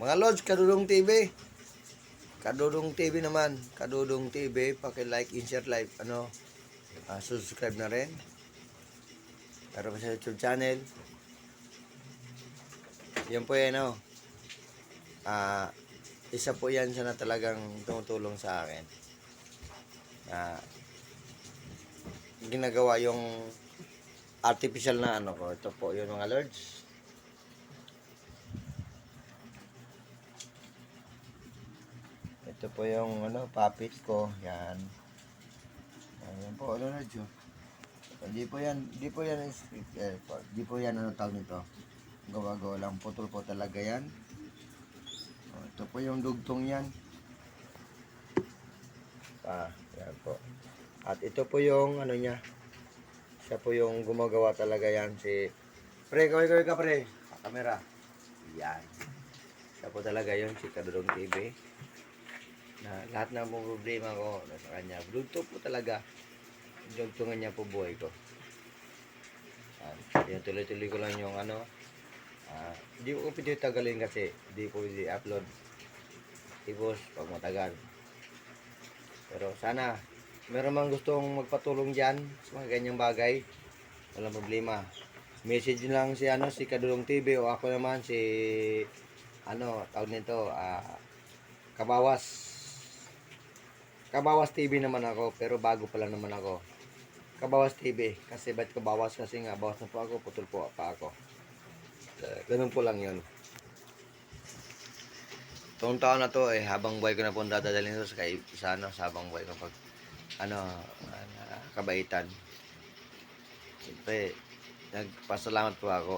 Mga Lods, Kadudong TV. Kadudong TV naman. Kadudong TV. Paki-like, insert like, subscribe na rin. Para sa YouTube channel. Yan po yan, isa po yan siya na talagang tumutulong sa akin. Ginagawa yung artificial na ko. Ito po yun mga Lords. Ito po yung puppet ko. Yan. Ayan po, Lords. Hindi po yan hindi po yan tawag nito. Gawa-gawa lang, putol po talaga yan. Ito po yung dugtong yan. Yan po. At ito po yung niya. Siya po yung gumagawa talaga yan. Si Pre, kaway ka pre. Kamera. Yan. Siya po talaga yun, si Kadudong TV. Na lahat ng problema ko sa kanya. Dugtong po talaga. Dugtungan niya po buhay ko. Yan, tuloy-tuloy ko lang yung hindi ko pwede tagalin kasi hindi ko pwede upload. Tipos pag matagal. Pero sana meron mang gustong magpatulong dyan sa mga ganyang bagay, walang problema. Message lang si Kadudong TV o ako naman si tawag nito Kabawas TV naman ako, pero bago pa lang naman ako. Kabawas TV, kasi ba't kabawas? Kasi nga bawas na po ako, putol po pa ako. Ganun po lang yun. Itong taon na to habang buhay ko na po dadalhin ito sa habang buhay ko pag kabaitan. Siyempre nagpasalamat po ako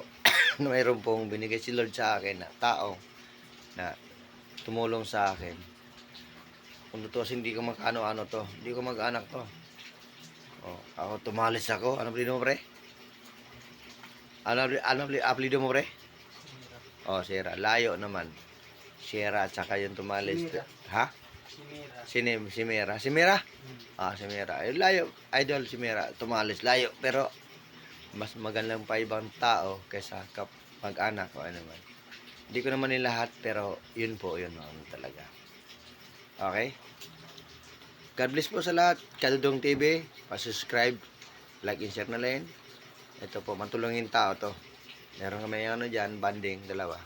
na mayroon pong binigay si Lord sa akin na tao na tumulong sa akin. Kung tutusin, hindi ko mag-ano to, hindi ko mag-anak to. Ako tumalis ako. Ano apelido mo pre? Ano apelido mo pre? Sierra. Layo naman. Sierra at saka yung tumalis. Simira. Ha? Simira. Simira? Simira. Layo. Idol Simira. Tumalis. Layo. Pero mas magandang pa ibang tao kaysa mag-anak o ano man. Hindi ko naman lahat, pero yun po, yun talaga. Okay? God bless po sa lahat. Kadudong TV, pa-subscribe, like and share na rin. Ito po, matulungin tao to. Meron kami dyan, banding, dalawa.